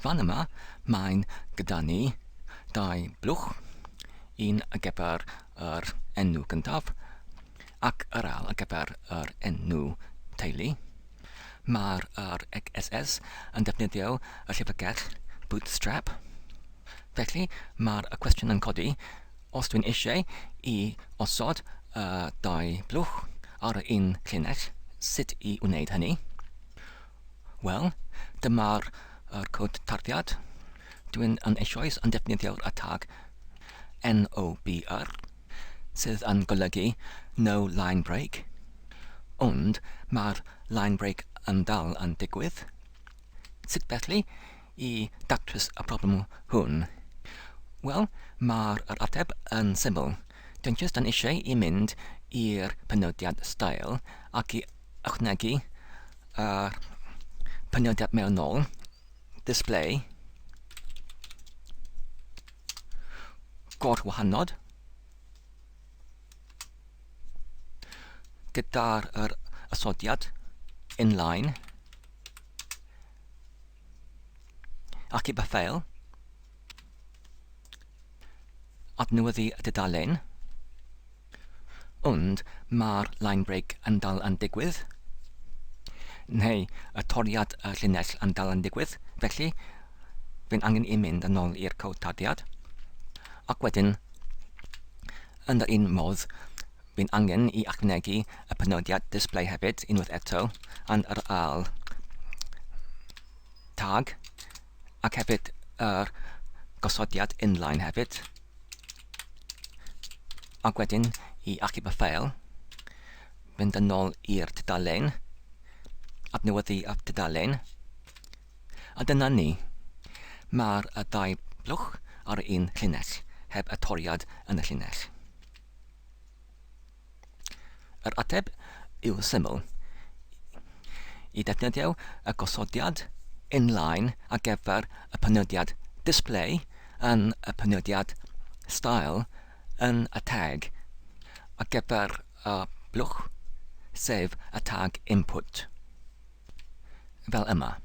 Fan yma, mae'n gyda ni dau blwch, un ar gyfer yr enw gyntaf ac yr ail ar gyfer yr enw teulu. Mae'r XSS yn defnyddio y llyfrgell Bootstrap. Felly, mae'r cwestiwn yn codi, os dwi'n eisiau i osod dau blwch ar un llinell, sut i wneud hynny? Wel, dyma'r cod tarddiad. Dwi'n eisoes yn defnyddio'r tag NOBR, sydd yn golygu no line break, ond mae'r line break yn dal yn digwydd. Sut felly i datrys y problem hwn? Wel, mae'r ateb yn syml. Dwi'n jyst yn eisiau i mynd i'r penodiad style ac i ychwanegu penodiad mewnol, display, gorwahanod, gyda'r ysodiad inline, ac i beffail, adnewyddu y dudalen, ond mae'r line break yn dal yn digwydd, neu y toriad y llinell yn dal yn digwydd, felly fi'n angen i mynd yn ôl i'r cod tarddiad, ac wedyn, yn yr un modd, fi'n angen i ychwanegu y penodiad display hefyd, unwaith eto, yn yr ail tag, ac hefyd yr gosodiad inline hefyd, ac wedyn i achub y ffeil, fynd yn ôl i'r tudalen, adnewyddu y tudalen, a dyna ni. Mae'r ddau blwch ar un llinell, heb y toriad yn y llinell. Yr ateb yw syml. I defnyddio y gosodiad inline ar gyfer y penodiad display yn y penodiad style yn y tag ar gyfer y blwch, sef y tag input. Fel yma.